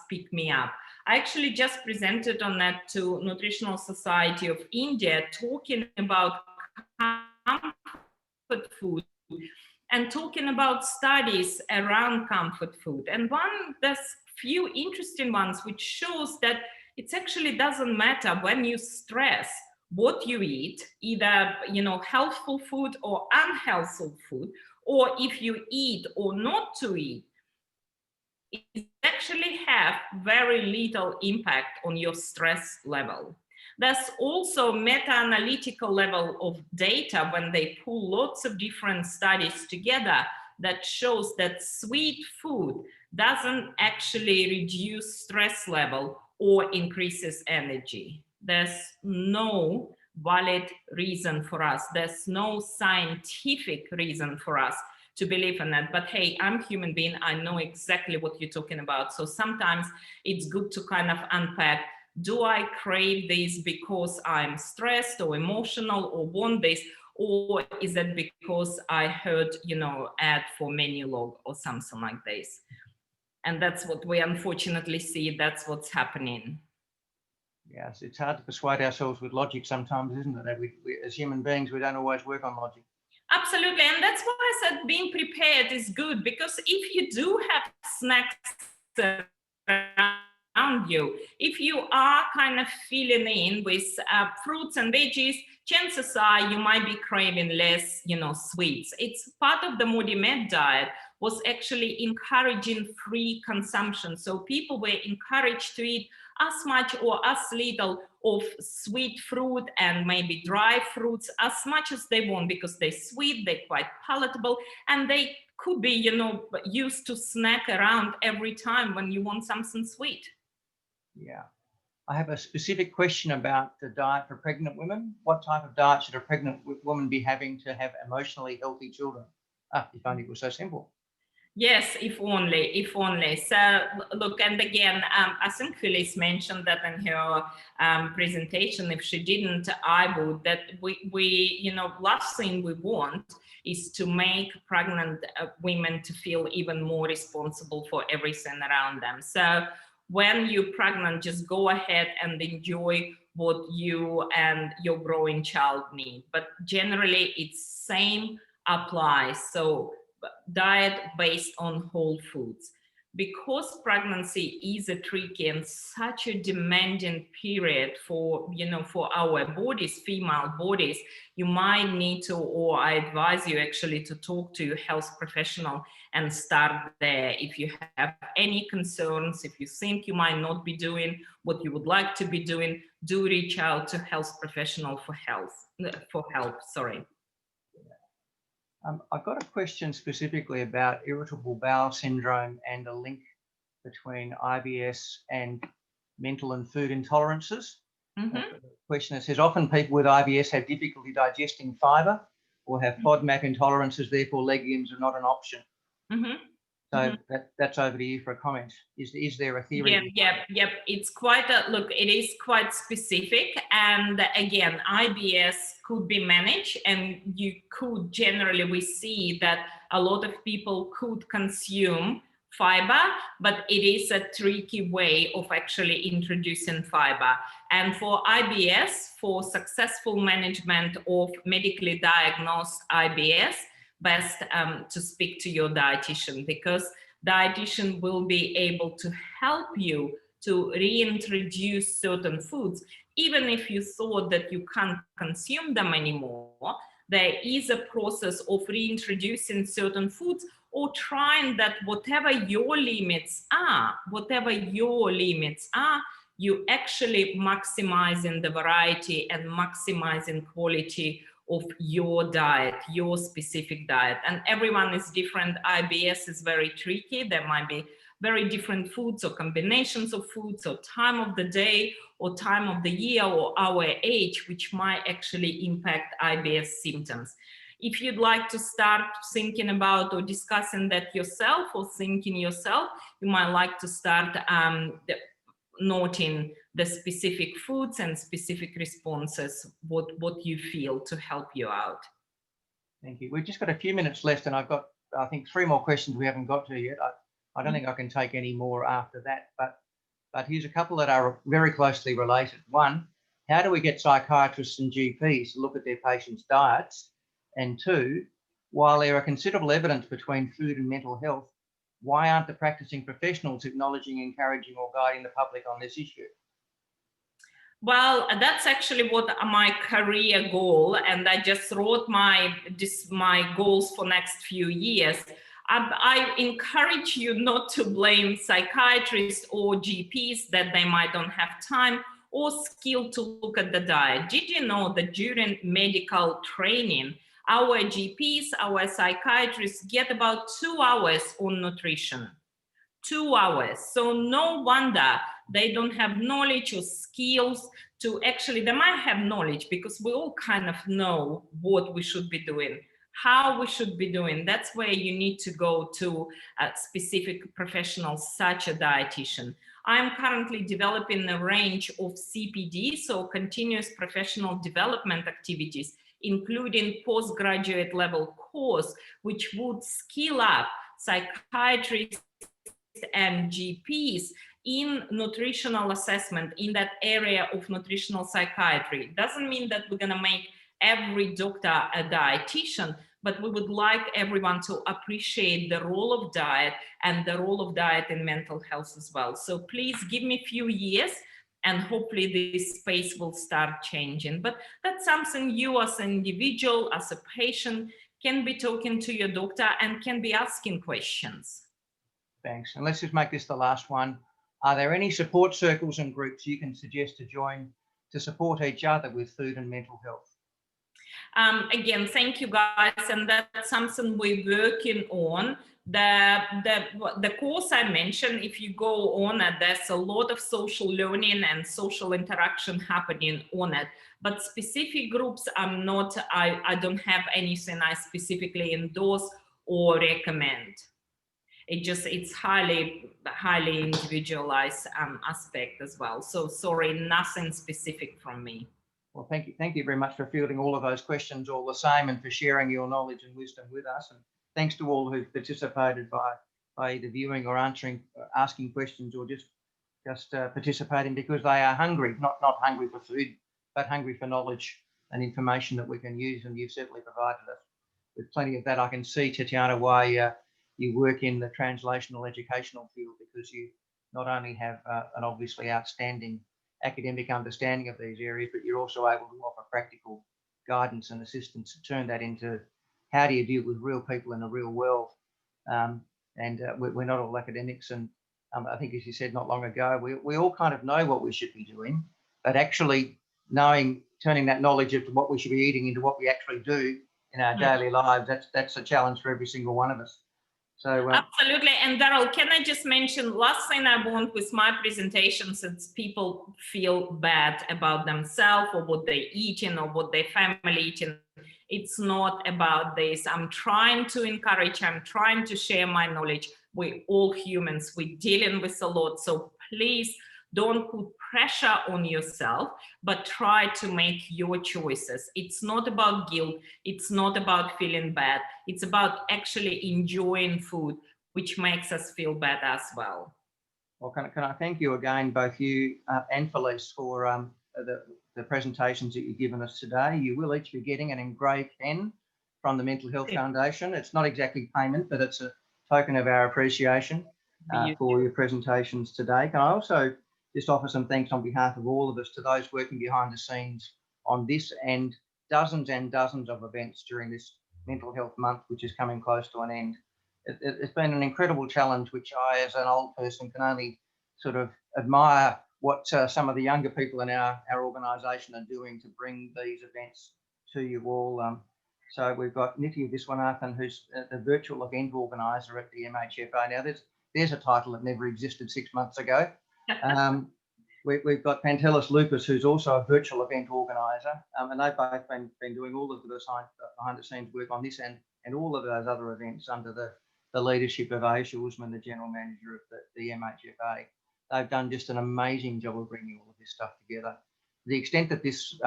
pick-me-up. I actually just presented on that to Nutritional Society of India, talking about comfort food and talking about studies around comfort food. And there's few interesting ones which shows that it actually doesn't matter when you stress what you eat, either healthful food or unhealthful food, or if you eat or not to eat, it actually have very little impact on your stress level. There's also meta-analytical level of data when they pull lots of different studies together that shows that sweet food doesn't actually reduce stress level or increases energy. There's no valid reason for us. There's no scientific reason for us to believe in that. But hey, I'm a human being. I know exactly what you're talking about. So sometimes it's good to kind of unpack, do I crave this because I'm stressed or emotional or want this? Or is it because I heard, ad for Menulog or something like this? And that's what we unfortunately see. That's what's happening. Yes, it's hard to persuade ourselves with logic sometimes, isn't it? We, as human beings, we don't always work on logic. Absolutely. And that's why I said being prepared is good, because if you do have snacks around you, if you are kind of filling in with fruits and veggies, chances are you might be craving less, sweets. It's part of the Moody Med diet was actually encouraging free consumption. So people were encouraged to eat as much or as little of sweet fruit and maybe dry fruits as much as they want, because they're sweet, they're quite palatable, and they could be, used to snack around every time when you want something sweet. Yeah. I have a specific question about the diet for pregnant women. What type of diet should a pregnant woman be having to have emotionally healthy children? If only it was so simple. Yes, if only. So look, and again, I think Phyllis mentioned that in her presentation. If she didn't, I would, that we last thing we want is to make pregnant women to feel even more responsible for everything around them. So when you're pregnant, just go ahead and enjoy what you and your growing child need. But generally, it's same applies. So diet based on whole foods. because pregnancy is a tricky and such a demanding period for, for our bodies, female bodies, you might need to, or I advise you actually to talk to your health professional and start there. If you have any concerns, if you think you might not be doing what you would like to be doing, do reach out to health professional for help. Sorry. I've got a question specifically about irritable bowel syndrome and a link between IBS and mental and food intolerances. The questioner says, often people with IBS have difficulty digesting fibre or have FODMAP intolerances, therefore legumes are not an option. So that's over to you for a comment. Is there a theory? Yeah. It's quite it is quite specific. And again, IBS could be managed, and you could generally, we see that a lot of people could consume fiber, but it is a tricky way of actually introducing fiber. And for IBS, for successful management of medically diagnosed IBS, best to speak to your dietitian, because dietitian will be able to help you to reintroduce certain foods. Even if you thought that you can't consume them anymore, there is a process of reintroducing certain foods, or trying that whatever your limits are, you actually maximizing the variety and maximizing quality of your diet, your specific diet. And everyone is different. IBS is very tricky. There might be very different foods or combinations of foods or time of the day or time of the year or our age, which might actually impact IBS symptoms. If you'd like to start thinking about or discussing that yourself or thinking yourself, you might like to start noting the specific foods and specific responses, what you feel to help you out. Thank you. We've just got a few minutes left, and I've got, I think, 3 more questions we haven't got to yet. I don't think I can take any more after that, but here's a couple that are very closely related. One, how do we get psychiatrists and GPs to look at their patients' diets? And 2, while there are considerable evidence between food and mental health, why aren't the practicing professionals acknowledging, encouraging, or guiding the public on this issue? Well, that's actually what my career goal, and I just wrote my goals for next few years. I encourage you not to blame psychiatrists or GPs that they might don't have time or skill to look at the diet. Did you know that during medical training, our GPs, our psychiatrists get about 2 hours on nutrition? 2 hours. So no wonder they don't have knowledge or skills to actually, they might have knowledge because we all kind of know what we should be doing, how we should be doing. That's where you need to go to a specific professional, such a dietitian. I'm currently developing a range of CPD, so continuous professional development activities, including postgraduate level course, which would skill up psychiatrists and GPs in nutritional assessment, in that area of nutritional psychiatry. Doesn't mean that we're going to make every doctor a dietitian, but we would like everyone to appreciate the role of diet and the role of diet in mental health as well. So please give me a few years and hopefully this space will start changing. But that's something you as an individual, as a patient, can be talking to your doctor and can be asking questions. Thanks. And let's just make this the last one. Are there any support circles and groups you can suggest to join to support each other with food and mental health? Again, thank you guys, and that's something we're working on. The course I mentioned, if you go on it, there's a lot of social learning and social interaction happening on it. But specific groups, I don't have anything I specifically endorse or recommend. It's highly individualized aspect as well. So sorry, nothing specific from me. Well, thank you very much for fielding all of those questions all the same, and for sharing your knowledge and wisdom with us. And thanks to all who've participated by either viewing or asking questions, or just participating because they are hungry, not hungry for food, but hungry for knowledge and information that we can use. And you've certainly provided us with plenty of that. I can see, Tatiana, why you work in the translational educational field, because you not only have an obviously outstanding academic understanding of these areas, but you're also able to offer practical guidance and assistance to turn that into how do you deal with real people in the real world. We're not all academics, and I think, as you said not long ago, we all kind of know what we should be doing, but actually turning that knowledge of what we should be eating into what we actually do in our daily lives, that's a challenge for every single one of us. So absolutely. And Daryl, can I just mention, last thing I want with my presentations is people feel bad about themselves or what they're eating or what their family eating. It's not about this. I'm trying to encourage, I'm trying to share my knowledge. We're all humans, we're dealing with a lot. So please don't put pressure on yourself, but try to make your choices. It's not about guilt. It's not about feeling bad. It's about actually enjoying food, which makes us feel better as well. Well, can I thank you again, both you and Felice, for the presentations that you've given us today. You will each be getting an engraved pen from the Mental Health Foundation. It's not exactly payment, but it's a token of our appreciation for your presentations today. Can I also just offer some thanks on behalf of all of us to those working behind the scenes on this and dozens of events during this Mental Health Month, which is coming close to an end. It's been an incredible challenge, which I, as an old person, can only sort of admire what some of the younger people in our organisation are doing to bring these events to you all. So we've got Nithya Viswanathan, who's the virtual event organiser at the MHFA. Now, there's a title that never existed 6 months ago. We've got Pantelis Lucas, who's also a virtual event organiser, and they've both been doing all of the behind the scenes work on this and all of those other events under the leadership of Aisha Usman, the General Manager of the MHFA. They've done just an amazing job of bringing all of this stuff together. To the extent that this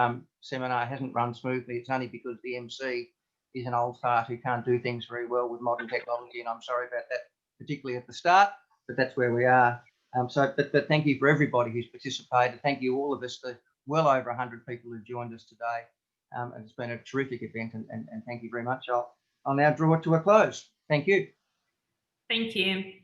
seminar hasn't run smoothly, it's only because the MC is an old fart who can't do things very well with modern technology, and I'm sorry about that, particularly at the start, but that's where we are. But thank you for everybody who's participated. Thank you all of us, the well over 100 people who've joined us today. It's been a terrific event, and thank you very much. I'll now draw it to a close. Thank you. Thank you.